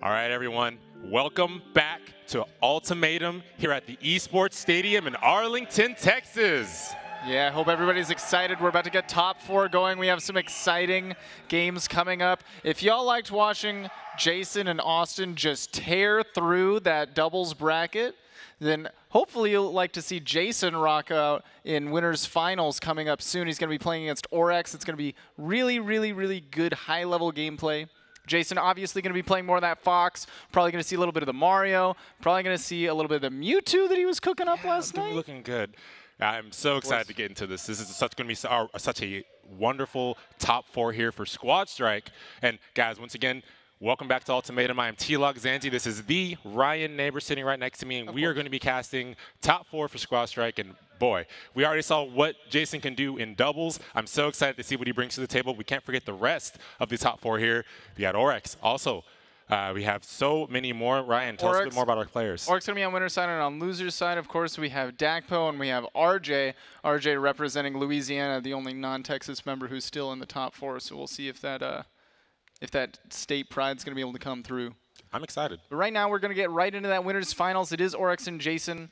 All right, everyone. Welcome back to Ultimatum here at the Esports Stadium in Arlington, Texas. Yeah, I hope everybody's excited. We're about to get top 4 going. We have some exciting games coming up. If y'all liked watching JaySon and Austin just tear through that doubles bracket, then hopefully you'll like to see JaySon rock out in winners finals coming up soon. He's going to be playing against Orex. It's going to be really good high-level gameplay. JaySon obviously going to be playing more of that Fox. Probably going to see a little bit of the Mario. Probably going to see a little bit of the Mewtwo that he was cooking up last night. Looking good. I'm so excited to get into this. This is going to be such a wonderful top 4 here for Squad Strike. And guys, once again, welcome back to Ultimatum. I am T-Log Zanzi. This is the Ryan Neighbor sitting right next to me, and we are going to be casting top 4 for Squad Strike. And boy, we already saw what JaySon can do in doubles. I'm so excited to see what he brings to the table. We can't forget the rest of the top 4 here. We got Orex. Also, we have so many more. Ryan, tell us a bit more about our players. Orex going to be on winner's side, and on loser's side, of course, we have Dagpo and we have RJ. RJ representing Louisiana, the only non-Texas member who's still in the top 4. So we'll see if that state pride's going to be able to come through. I'm excited. But right now, we're going to get right into that winners finals. It is Orex and JaySon.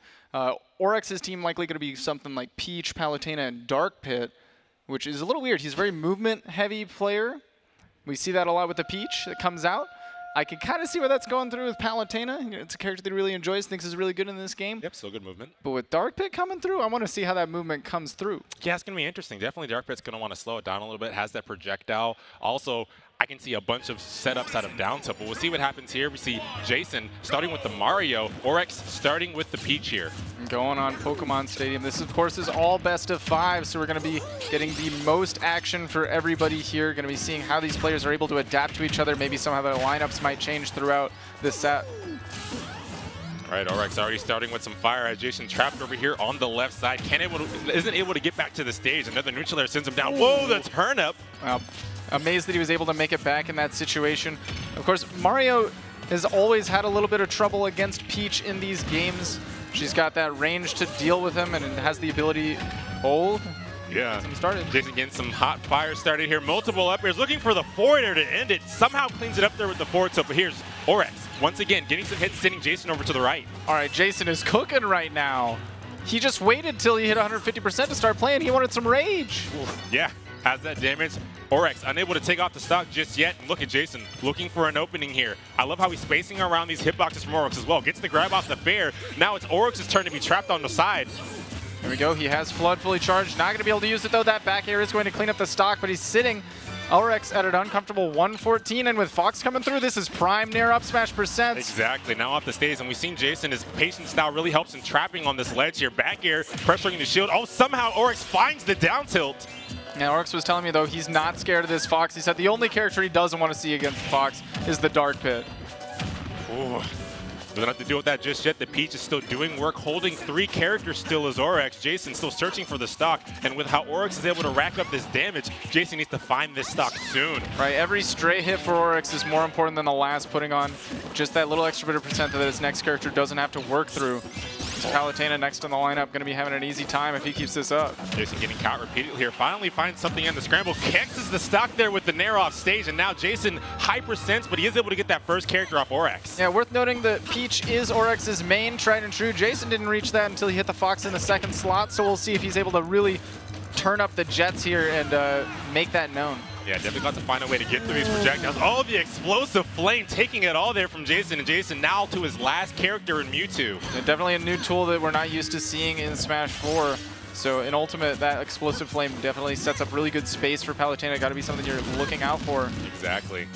Orex's team likely going to be something like Peach, Palutena, and Dark Pit, which is a little weird. He's a very movement-heavy player. We see that a lot with the Peach that comes out. I can kind of see where that's going through with Palutena. You know, it's a character that he really enjoys, thinks is really good in this game. Yep, still good movement. But with Dark Pit coming through, I want to see how that movement comes through. Yeah, it's going to be interesting. Definitely Dark Pit's going to want to slow it down a little bit, has that projectile. Also, I can see a bunch of setups out of down tilt, but we'll see what happens here. We see JaySon starting with the Mario, Orex starting with the Peach here. Going on Pokemon Stadium. This, of course, is all best of 5, so we're going to be getting the most action for everybody here. Going to be seeing how these players are able to adapt to each other. Maybe somehow their lineups might change throughout this set. All right, Orex already starting with some fire as JaySon trapped over here on the left side. Isn't able to get back to the stage. Another neutral air sends him down. Whoa, the turnip. Amazed that he was able to make it back in that situation. Of course, Mario has always had a little bit of trouble against Peach in these games. She's got that range to deal with him and has the ability. Oh, yeah. Started. JaySon getting some hot fire started here. Multiple up airs, looking for the forward air to end it. Somehow cleans it up there with the forward tilt. But here's Orex once again getting some hits, sending JaySon over to the right. All right, JaySon is cooking right now. He just waited till he hit 150% to start playing. He wanted some rage. Yeah. Has that damage. Orex unable to take off the stock just yet. And look at JaySon looking for an opening here. I love how he's spacing around these hitboxes from Orex as well. Gets the grab off the fair. Now it's Orex's turn to be trapped on the side. There we go. He has Flood fully charged. Not going to be able to use it, though. That back air is going to clean up the stock, but he's sitting. Orex at an uncomfortable 114, and with Fox coming through, this is prime near up smash percents. Exactly. Now off the stage, and we've seen JaySon, his patient style really helps in trapping on this ledge here. Back air, pressuring the shield. Oh, somehow Orex finds the down tilt. Now, Orex was telling me, though, he's not scared of this Fox. He said the only character he doesn't want to see against Fox is the Dark Pit. Ooh. Doesn't have to deal with that just yet. The Peach is still doing work, holding 3 characters still as Orex. JaySon still searching for the stock, and with how Orex is able to rack up this damage, JaySon needs to find this stock soon. Right, every stray hit for Orex is more important than the last, putting on just that little extra bit of percent that his next character doesn't have to work through. Palutena next in the lineup, going to be having an easy time if he keeps this up. JaySon getting caught repeatedly here. Finally finds something in the scramble. Kexes the stock there with the nair off stage, and now JaySon hyper sense, but he is able to get that first character off Orex. Yeah, worth noting that Peach is Orex's main tried and true. JaySon didn't reach that until he hit the Fox in the second slot, so we'll see if he's able to really turn up the jets here and make that known. Yeah, definitely got to find a way to get through these projectiles. Oh, the explosive flame taking it all there from JaySon, and JaySon now to his last character in Mewtwo. Yeah, definitely a new tool that we're not used to seeing in Smash 4. So in Ultimate, that explosive flame definitely sets up really good space for Palutena. Got to be something you're looking out for. Exactly.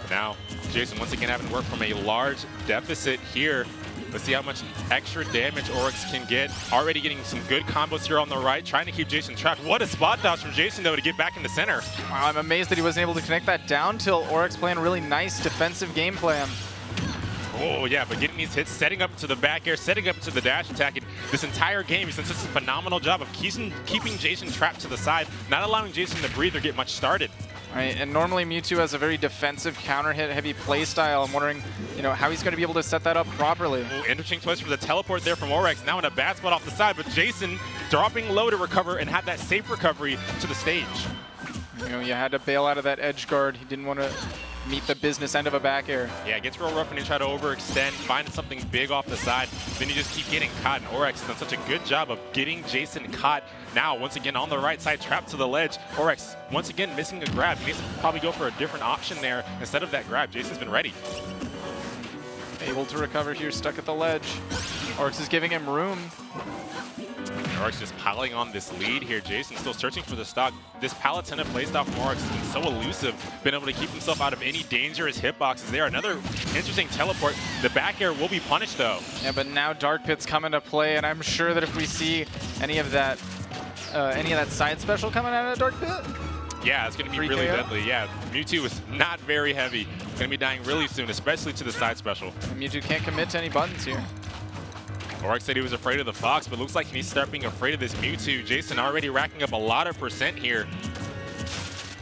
Now, JaySon once again having to work from a large deficit here. Let's see how much extra damage Orex can get. Already getting some good combos here on the right, trying to keep JaySon trapped. What a spot dodge from JaySon, though, to get back in the center. Wow, I'm amazed that he wasn't able to connect that down till Orex playing a really nice defensive game plan. Oh, yeah, but getting these hits, setting up to the back air, setting up to the dash attack. And this entire game, he's done such a phenomenal job of keeping JaySon trapped to the side, not allowing JaySon to breathe or get much started. Right, and normally Mewtwo has a very defensive counter hit heavy play style. I'm wondering, how he's going to be able to set that up properly. Ooh, interesting choice for the teleport there from Orex. Now in a bad spot off the side, but JaySon dropping low to recover and have that safe recovery to the stage. You know, you had to bail out of that edge guard. He didn't want to meet the business end of a back air. Yeah, it gets real rough when you try to overextend, find something big off the side, then you just keep getting caught. And Orex has done such a good job of getting JaySon caught. Now, once again, on the right side, trapped to the ledge. Orex, once again, missing a grab. He needs to probably go for a different option there instead of that grab. JaySon's been ready. Able to recover here, stuck at the ledge. Orex is giving him room. Orex just piling on this lead here. JaySon still searching for the stock. This Palutena playstyle from Orex has been so elusive, been able to keep himself out of any dangerous hitboxes there. Another interesting teleport. The back air will be punished though. Yeah, but now Dark Pit's come into play, and I'm sure that if we see any of that side special coming out of Dark Pit, yeah, it's going to be really deadly. Yeah, Mewtwo is not very heavy. Going to be dying really soon, especially to the side special. And Mewtwo can't commit to any buttons here. Orex said he was afraid of the Fox, but looks like he needs to start being afraid of this Mewtwo. JaySon already racking up a lot of percent here.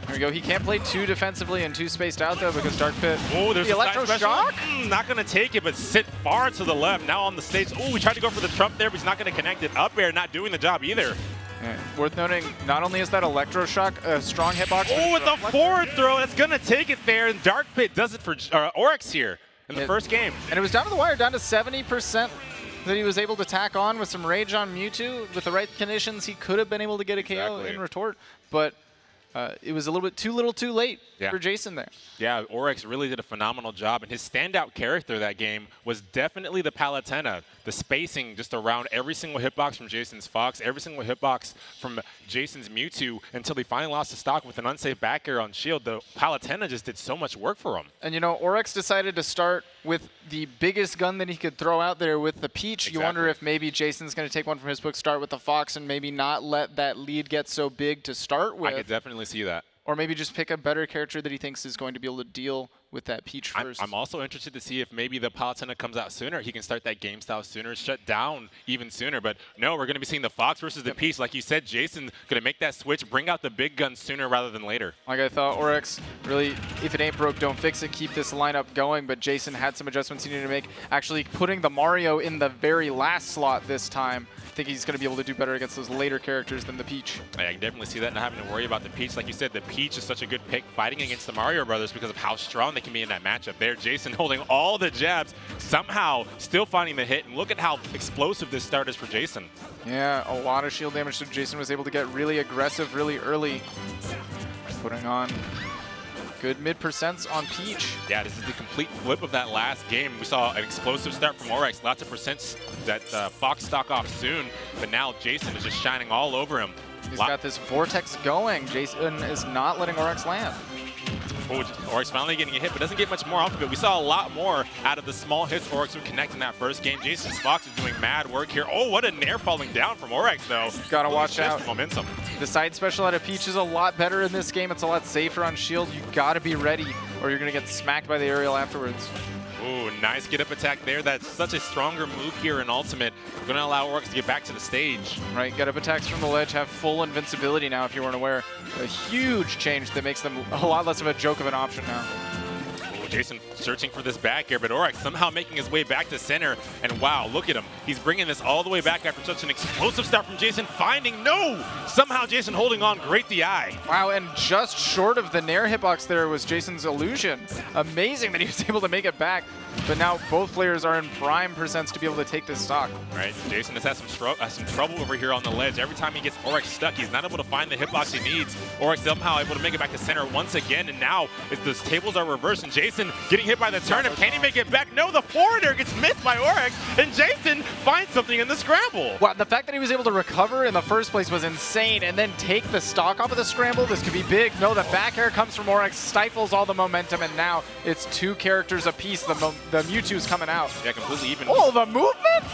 There we go. He can't play too defensively and too spaced out, though, because Dark Pit... Oh, there's the a Electro Shock? Not going to take it, but sit far to the left. Now on the stage. Oh, he tried to go for the trump there, but he's not going to connect it. Up air not doing the job either. Yeah. Worth noting, not only is that Electro Shock a strong hitbox... Oh, with a forward throw, that's going to take it there, and Dark Pit does it for Orex here in the first game. And it was down to the wire, down to 70%. That he was able to tack on with some rage on Mewtwo. With the right conditions, he could have been able to get a KO in retort, but it was a little bit too little too late for JaySon there. Yeah, Orex really did a phenomenal job, and his standout character that game was definitely the Palutena. The spacing just around every single hitbox from JaySon's Fox, every single hitbox from JaySon's Mewtwo, until he finally lost the stock with an unsafe back air on shield. The Palutena just did so much work for him. And you know, Orex decided to start with the biggest gun that he could throw out there with the Peach. Exactly. You wonder if maybe JaySon's going to take one from his book, start with the Fox, and maybe not let that lead get so big to start with. I could definitely see that. Or maybe just pick a better character that he thinks is going to be able to deal with that Peach first. I'm also interested to see if maybe the Palutena comes out sooner. He can start that game style sooner, shut down even sooner. But no, we're going to be seeing the Fox versus the Peach. Like you said, JaySon going to make that switch, bring out the big gun sooner rather than later. Like I thought, Orex, really, if it ain't broke, don't fix it. Keep this lineup going. But JaySon had some adjustments he needed to make. Actually putting the Mario in the very last slot this time. I think he's going to be able to do better against those later characters than the Peach. Yeah, I can definitely see that, not having to worry about the Peach. Like you said, the Peach is such a good pick fighting against the Mario Brothers because of how strong they can be in that matchup. There, JaySon holding all the jabs, somehow still finding the hit. And look at how explosive this start is for JaySon. Yeah, a lot of shield damage, so JaySon was able to get really aggressive really early. Putting on good mid-percents on Peach. Yeah, this is the complete flip of that last game. We saw an explosive start from Orex, lots of percents that Fox stock off soon, but now JaySon is just shining all over him. He's got this vortex going. JaySon is not letting Orex land. Oh, Orex finally getting a hit, but doesn't get much more off of it. We saw a lot more out of the small hits Orex would connect in that first game. JaySon's Fox is doing mad work here. Oh, what a nair falling down from Orex, though. Gotta watch out. Momentum. The side special out of Peach is a lot better in this game. It's a lot safer on shield. You gotta be ready, or you're gonna get smacked by the aerial afterwards. Ooh, nice get-up attack there. That's such a stronger move here in Ultimate. Going to allow Orex to get back to the stage. Right, get-up attacks from the ledge have full invincibility now, if you weren't aware. A huge change that makes them a lot less of a joke of an option now. JaySon searching for this back air, but Orex somehow making his way back to center. And wow, look at him. He's bringing this all the way back after such an explosive start from JaySon. Finding no! Somehow JaySon holding on. Great DI. Wow, and just short of the nair hitbox there was JaySon's illusion. Amazing that he was able to make it back. But now both players are in prime percents to be able to take this stock. Right, JaySon has had some trouble over here on the ledge. Every time he gets Orex stuck, he's not able to find the hitbox he needs. Orex somehow able to make it back to center once again, and now the tables are reversed, and JaySon getting hit by the turnip. Can he make it back? No, the forward air gets missed by Orex, and JaySon finds something in the scramble. Wow, the fact that he was able to recover in the first place was insane, and then take the stock off of the scramble, this could be big. No, the back air comes from Orex, stifles all the momentum, and now it's two characters apiece. The Mewtwo's coming out. Yeah, completely even. Oh, the movement?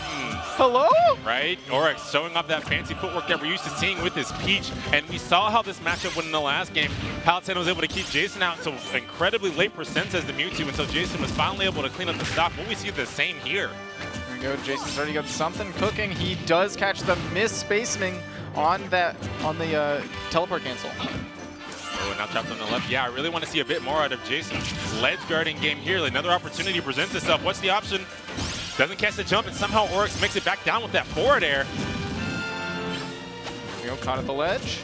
Hello? Right, Orex showing off that fancy footwork that we're used to seeing with this Peach, and we saw how this matchup went in the last game. Palutena was able to keep JaySon out until incredibly late percents as the Mewtwo, until JaySon was finally able to clean up the stock. Will we see the same here? There we go, JaySon's already got something cooking. He does catch the miss-spacing on the teleport cancel. Oh, now trapped on the left. Yeah, I really want to see a bit more out of JaySon. Ledge guarding game here. Another opportunity presents itself. What's the option? Doesn't catch the jump, and somehow Orex makes it back down with that forward air. There we go, caught at the ledge.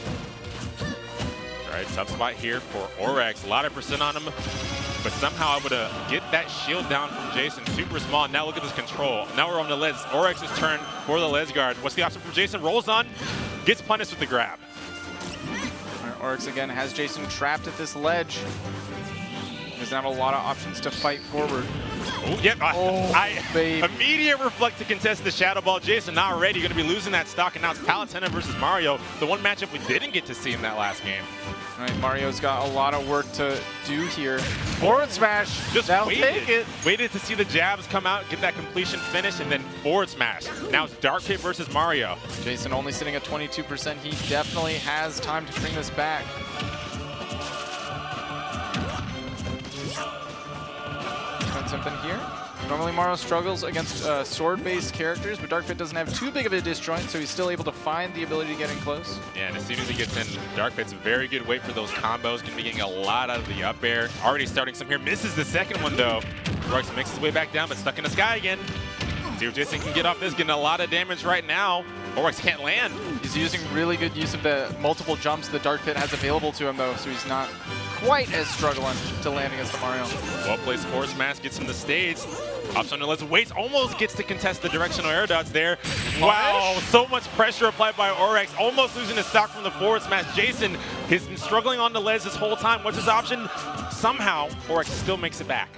Right, tough spot here for Orex. A lot of percent on him, but somehow able to get that shield down from JaySon. Super small. Now look at this control. Now we're on the Les. Orex's turn for the Les guard. What's the option from JaySon? Rolls on, gets punished with the grab. Orex again has JaySon trapped at this ledge. He doesn't have a lot of options to fight forward. Oh, yep. Immediate reflect to contest the Shadow Ball. JaySon not ready. Going to be losing that stock, and now it's Palutena versus Mario. The one matchup we didn't get to see in that last game. All right, Mario's got a lot of work to do here. Forward smash. Just that'll take it. Waited to see the jabs come out, get that completion finish, and then forward smash. Now it's Dark Pit versus Mario. JaySon only sitting at 22%. He definitely has time to bring this back. Something here. Normally Mario struggles against sword-based characters, but Dark Pit doesn't have too big of a disjoint, so he's still able to find the ability to get in close. Yeah, and as soon as he gets in, Dark Pit's a very good weight for those combos. Can be getting a lot out of the up air. Already starting some here. Misses the second one, though. Orex makes his way back down, but stuck in the sky again. See if JaySon can get off this. Getting a lot of damage right now. Orex can't land. He's using really good use of the multiple jumps that Dark Pit has available to him, though, so he's not quite as struggling to land against the Mario. Well-placed forward smash gets him the stage. Ups on the let's waits, almost gets to contest the directional air dots there. Wow, so much pressure applied by Orex, almost losing his stock from the forward smash. JaySon has been struggling on the ledge this whole time. What's his option? Somehow, Orex still makes it back.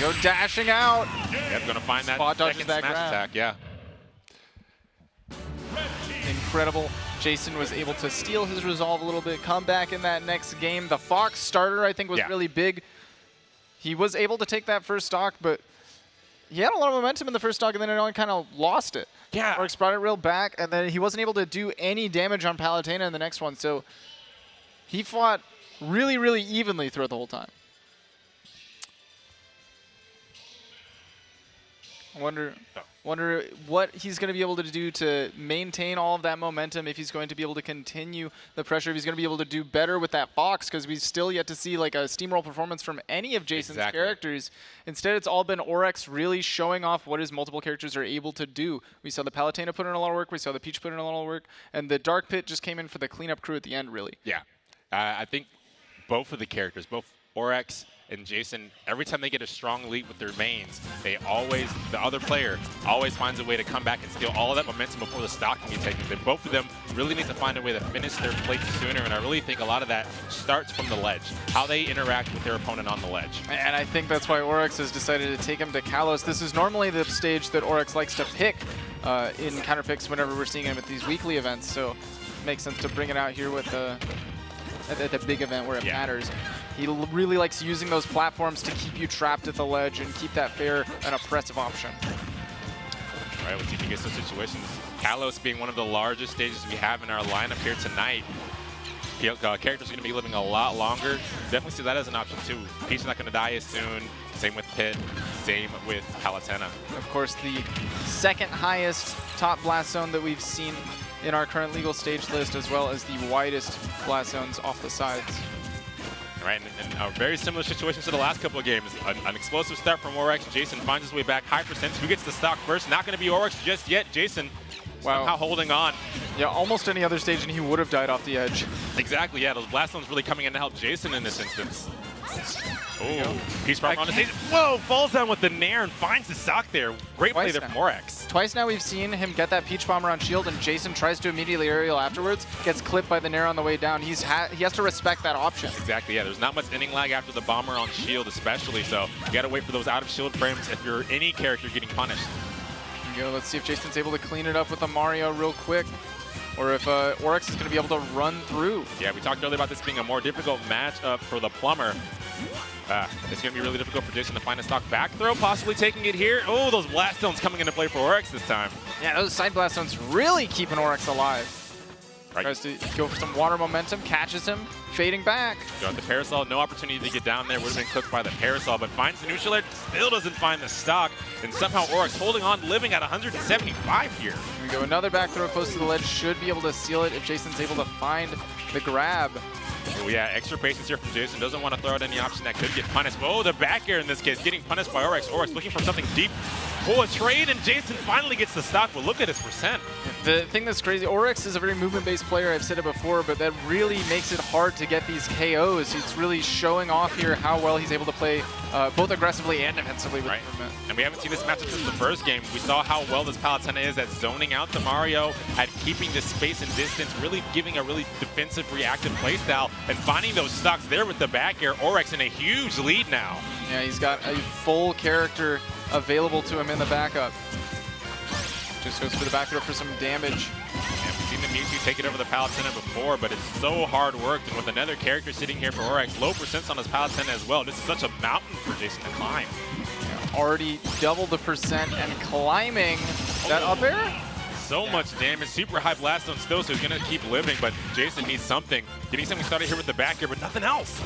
Go dashing out. Yep, gonna find that second that smash grab. attack, yeah. Incredible. JaySon was able to steal his resolve a little bit, come back in that next game. The Fox starter, I think, was really big. He was able to take that first stock, but he had a lot of momentum in the first stock, and then it kind of lost it. Yeah. Orex brought it real back, and then he wasn't able to do any damage on Palutena in the next one, so he fought really, really evenly throughout the whole time. I wonder what he's going to be able to do to maintain all of that momentum, if he's going to be able to continue the pressure, if he's going to be able to do better with that Fox, because we've still yet to see like a steamroll performance from any of JaySon's characters. Instead, it's all been Orex really showing off what his multiple characters are able to do. We saw the Palutena put in a lot of work, we saw the Peach put in a lot of work, and the Dark Pit just came in for the cleanup crew at the end, really. Yeah, I think both of the characters, both Orex and JaySon, every time they get a strong lead with their mains, the other player always finds a way to come back and steal all of that momentum before the stock can be taken. Then both of them really need to find a way to finish their plates sooner, and I really think a lot of that starts from the ledge, how they interact with their opponent on the ledge. And I think that's why Orex has decided to take him to Kalos. This is normally the stage that Orex likes to pick in counterpicks whenever we're seeing him at these weekly events, so it makes sense to bring it out here with at the big event where it matters. He really likes using those platforms to keep you trapped at the ledge and keep that fair and oppressive option. All right, let's see if he gets those situations. Kalos being one of the largest stages we have in our lineup here tonight. Characters are going to be living a lot longer. Definitely see that as an option too. Peach is not going to die as soon. Same with Pit. Same with Palutena. Of course, the second highest top blast zone that we've seen in our current legal stage list, as well as the widest blast zones off the sides. Right, and a very similar situation to the last couple of games. An explosive start from Orex. JaySon finds his way back. High percent. Who gets the stock first? Not going to be Orex just yet. JaySon somehow holding on. Yeah, almost any other stage and he would have died off the edge. Exactly, yeah. Those blast zones really coming in to help JaySon in this instance. Oh, Peach Bomber on the stage. Whoa, falls down with the Nair and finds the stock there. Great play there from Orex. Twice now we've seen him get that Peach Bomber on shield, and JaySon tries to immediately aerial afterwards, gets clipped by the Nair on the way down. He has to respect that option. Exactly, yeah. There's not much inning lag after the Bomber on shield especially, so you got to wait for those out of shield frames if you're any character getting punished. Let's see if JaySon's able to clean it up with the Mario real quick, or if Orex is going to be able to run through. Yeah, we talked earlier about this being a more difficult matchup for the Plumber. It's going to be really difficult for JaySon to find a stock back throw, possibly taking it here. Oh, those blast zones coming into play for Orex this time. Yeah, those side blast zones really keeping Orex alive. Right. Tries to go for some water momentum, catches him, fading back. Got the parasol, no opportunity to get down there. Would have been cooked by the parasol, but finds the neutral air, still doesn't find the stock. And somehow Orex holding on, living at 175 here. Here we go, another back throw close to the ledge. Should be able to seal it if JaySon's able to find the grab. Oh yeah, extra patience here from JaySon. Doesn't want to throw out any option that could get punished. Oh, the back air in this case getting punished by Orex. Orex looking for something deep. Oh, a trade, and JaySon finally gets the stock, but look at his percent. The thing that's crazy, Orex is a very movement-based player, I've said it before, but that really makes it hard to get these KOs. It's really showing off here how well he's able to play both aggressively and defensively with movement. And we haven't seen this matchup since the first game. We saw how well this Palutena is at zoning out to Mario, at keeping the space and distance, really giving a really defensive, reactive playstyle, and finding those stocks there with the back air. Orex in a huge lead now. Yeah, he's got a full character available to him in the backup. Just goes for the back throw for some damage. And we've seen the Mewtwo take it over the Palutena before, but it's so hard worked. And with another character sitting here for Orex, low percents on his Palutena as well. This is such a mountain for JaySon to climb. Yeah, already double the percent and climbing that up air. So much damage. Super high blast on still, so he's going to keep living, but JaySon needs something. Getting something started here with the back air, but nothing else.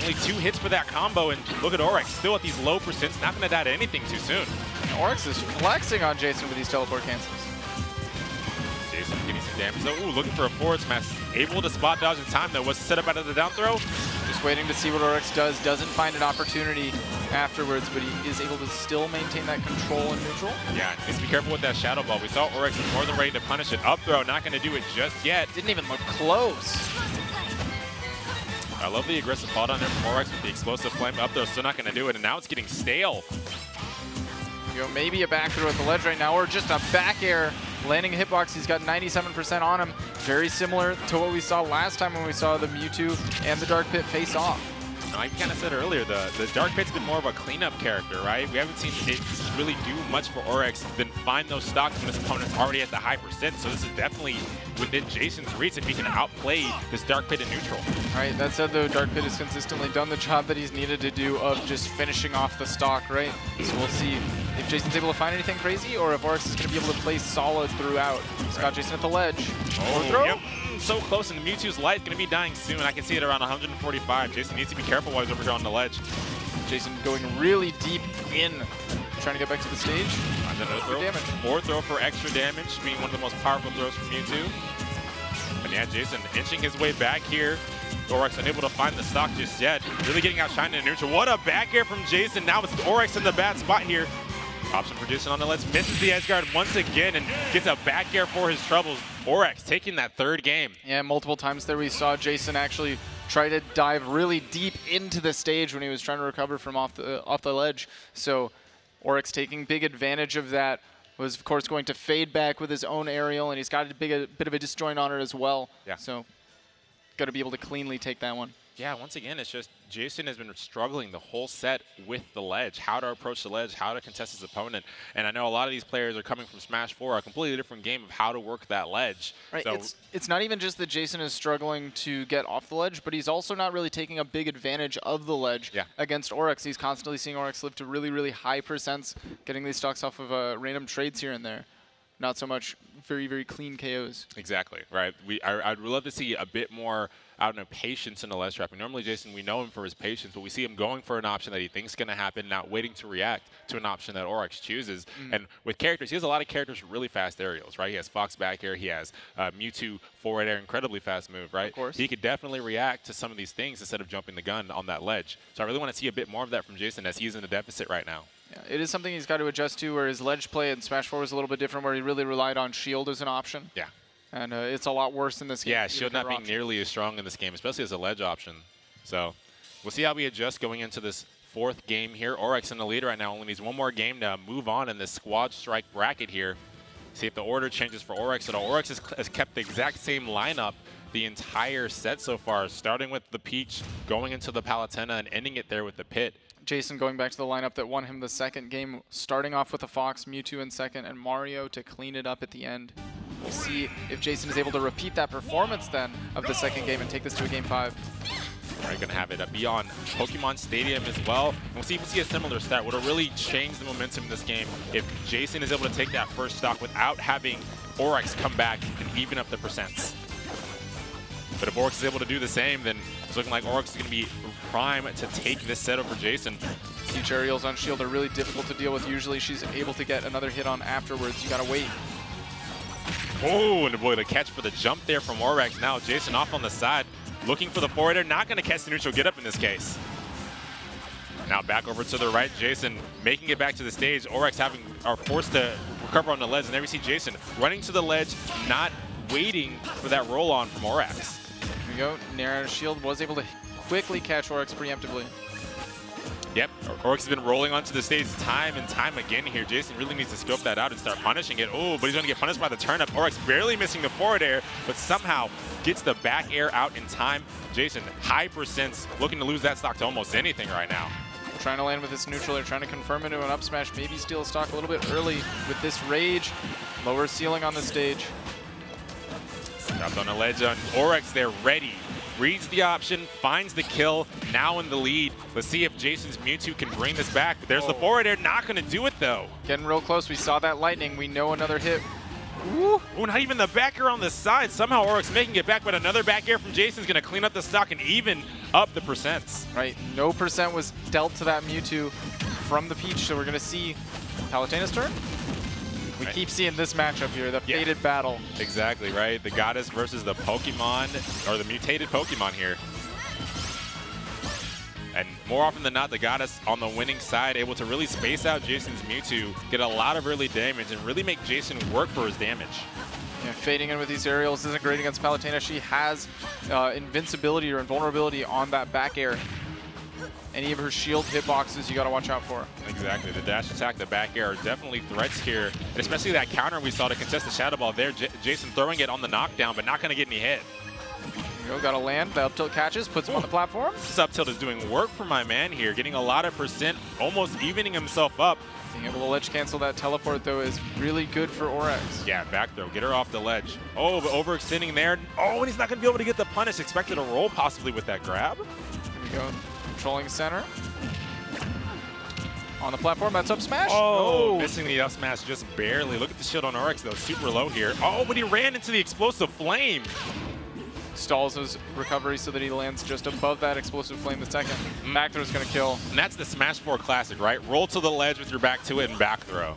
Only 2 hits for that combo, and look at Orex still at these low percents, not going to die to anything too soon. And Orex is flexing on JaySon with these teleport cancels. JaySon getting some damage though. Ooh, looking for a forward smash. Able to spot dodge in time though. What's the setup out of the down throw? Just waiting to see what Orex does. Doesn't find an opportunity afterwards, but he is able to still maintain that control and neutral. Yeah, needs to be careful with that Shadow Ball. We saw Orex is more than ready to punish it. Up throw, not going to do it just yet. Didn't even look close. I love the aggressive fall down there from Orex with the explosive flame. Up throw, still not going to do it, and now it's getting stale. You know, maybe a back throw at the ledge right now, or just a back air landing a hitbox. He's got 97% on him. Very similar to what we saw last time when we saw the Mewtwo and the Dark Pit face off. I kind of said earlier, the Dark Pit's been more of a cleanup character, right? We haven't seen it really do much for Orex than find those stocks when his opponent's already at the high percent. So this is definitely within JaySon's reach if he can outplay this Dark Pit in neutral. All right, that said though, Dark Pit has consistently done the job that he's needed to do of just finishing off the stock, right? So we'll see if JaySon's able to find anything crazy or if Orex is going to be able to play solid throughout. He's got JaySon at the ledge. Oh, yep. So close, and the Mewtwo's life going to be dying soon. I can see it around 145. JaySon needs to be careful while he's over here on the ledge. JaySon going really deep in, trying to get back to the stage. Another throw, more throw for extra damage, being one of the most powerful throws from Mewtwo. And yeah, JaySon inching his way back here. Orex unable to find the stock just yet. Really getting outshined in neutral. What a back air from JaySon. Now it's Orex in the bad spot here. Option for JaySon on the ledge, misses the edge guard once again and gets a back air for his troubles. Orex taking that third game. Yeah, multiple times there we saw JaySon actually try to dive really deep into the stage when he was trying to recover from off the ledge. So Orex taking big advantage of that. Was of course going to fade back with his own aerial, and he's got a bit of a disjoint on it as well. Yeah. So got to be able to cleanly take that one. Yeah, once again, it's just JaySon has been struggling the whole set with the ledge, how to approach the ledge, how to contest his opponent. And I know a lot of these players are coming from Smash 4, a completely different game of how to work that ledge. Right, so it's not even just that JaySon is struggling to get off the ledge, but he's also not really taking a big advantage of the ledge against Orex. He's constantly seeing Orex live to really, really high percents, getting these stocks off of random trades here and there. Not so much very, very clean KOs. Exactly, right. I'd love to see a bit more out of patience in the ledge trapping. Normally, JaySon, we know him for his patience, but we see him going for an option that he thinks is going to happen, not waiting to react to an option that Orex chooses. And with characters, he has a lot of characters with really fast aerials, right? He has Fox back air, he has Mewtwo forward air, incredibly fast move, right? Of course. He could definitely react to some of these things instead of jumping the gun on that ledge. So I really want to see a bit more of that from JaySon as he's in a deficit right now. Yeah, it is something he's got to adjust to, where his ledge play in Smash 4 was a little bit different, where he really relied on shield as an option. Yeah. And it's a lot worse in this game. Yeah, shield not being nearly as strong in this game, especially as a ledge option. So we'll see how we adjust going into this fourth game here. Orex in the lead right now, only needs one more game to move on in this squad strike bracket here. See if the order changes for Orex at all. Orex has kept the exact same lineup the entire set so far, starting with the Peach, going into the Palutena, and ending it there with the Pit. JaySon going back to the lineup that won him the second game, starting off with a Fox, Mewtwo in second, and Mario to clean it up at the end. We'll see if JaySon is able to repeat that performance then of the second game and take this to a game 5. We're going to have it be on Pokemon Stadium as well. And we'll see if we see a similar start. Would have really changed the momentum in this game if JaySon is able to take that first stock without having Orex come back and even up the percents. But if Orex is able to do the same, then it's looking like Orex is going to be prime to take this set over JaySon. Peach aerials on shield are really difficult to deal with. Usually she's able to get another hit on afterwards. You got to wait. Oh, and boy, the catch for the jump there from Orex. Now JaySon off on the side. looking for the forwarder, not going to catch the neutral get up in this case. Now back over to the right, JaySon making it back to the stage. Orex are forced to recover on the ledge, and there we see JaySon running to the ledge, not waiting for that roll on from Orex. Here we go. Nair shield was able to quickly catch Orex preemptively. Yep, Orex has been rolling onto the stage time and time again here. JaySon really needs to scope that out and start punishing it. Oh, but he's going to get punished by the turn up. Orex barely missing the forward air, but somehow gets the back air out in time. JaySon, high percents, looking to lose that stock to almost anything right now. Trying to land with this neutral. They're trying to confirm into an up smash. Maybe steal a stock a little bit early with this rage. Lower ceiling on the stage. Dropped on the ledge on Orex. They're ready. Reads the option, finds the kill, now in the lead. Let's see if JaySon's Mewtwo can bring this back. There's the forward air, not going to do it though. Getting real close. We saw that lightning. We know another hit. Ooh, not even the back air on the side. Somehow Orex making it back, but another back air from JaySon's going to clean up the stock and even up the percents. Right, no percent was dealt to that Mewtwo from the Peach, so we're going to see Palutena's turn. We keep seeing this matchup here, the fated battle. Exactly, right? The Goddess versus the Pokemon, or the mutated Pokemon here. And more often than not, the Goddess on the winning side, able to really space out JaySon's Mewtwo, get a lot of early damage, and really make JaySon work for his damage. Yeah, fading in with these aerials isn't great against Palutena. She has invincibility or invulnerability on that back air. Any of her shield hitboxes you got to watch out for. Exactly. The dash attack, the back air are definitely threats here. And especially that counter we saw to contest the Shadow Ball there. JaySon throwing it on the knockdown, but not going to get any hit. Here we go, got to land. The up tilt catches, puts him on the platform. This up tilt is doing work for my man here, getting a lot of percent, almost evening himself up. Being able to ledge cancel that teleport, though, is really good for Orex. Yeah, back throw. Get her off the ledge. Oh, but overextending there. Oh, and he's not going to be able to get the punish. Expected a roll possibly with that grab. Here we go. Controlling center. On the platform, that's up smash. Oh, missing the up smash just barely. Look at the shield on Orex, though. Super low here. Oh, but he ran into the explosive flame. Stalls his recovery so that he lands just above that explosive flame the second. Back throw is going to kill. And that's the Smash 4 classic, right? Roll to the ledge with your back to it and back throw.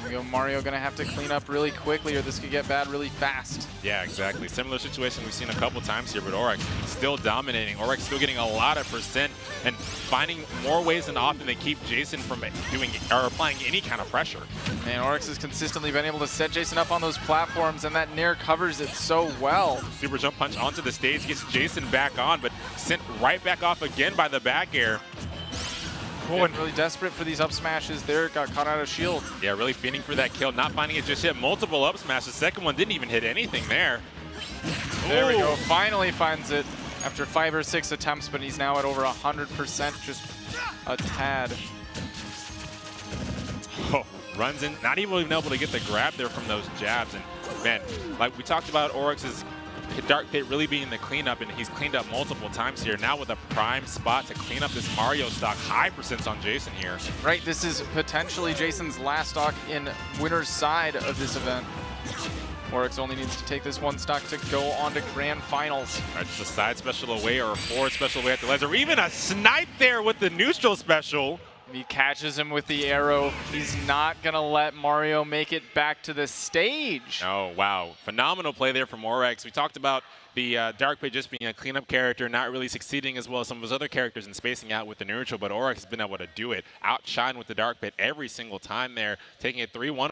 Here we go. Mario going to have to clean up really quickly or this could get bad really fast. Yeah, exactly. Similar situation we've seen a couple times here, but Orex still dominating. Orex still getting a lot of percent and finding more ways than often to keep JaySon from doing or applying any kind of pressure. And Orex has consistently been able to set JaySon up on those platforms, and that Nair covers it so well. Super jump punch onto the stage, gets JaySon back on, but sent right back off again by the back air. Oh, and really desperate for these up smashes there, got caught out of shield. Yeah, really fiending for that kill, not finding it just hit multiple up smashes. The second one didn't even hit anything there. There we go, finally finds it after 5 or 6 attempts, but he's now at over 100%, just a tad. Oh, runs in, not even able to get the grab there from those jabs. And man, like we talked about Orex's Dark Pit really being the cleanup, and he's cleaned up multiple times here. Now with a prime spot to clean up this Mario stock. High percents on JaySon here. Right, this is potentially JaySon's last stock in winner's side of this event. Orex only needs to take this one stock to go on to grand finals. Right, just a side special away or a forward special away at the ledge, or even a snipe there with the neutral special. He catches him with the arrow. He's not going to let Mario make it back to the stage. Oh, wow. Phenomenal play there from Orex. We talked about the Dark Pit just being a cleanup character, not really succeeding as well as some of his other characters in spacing out with the neutral, but Orex has been able to do it. Outshine with the Dark Pit every single time there, taking it 3-1.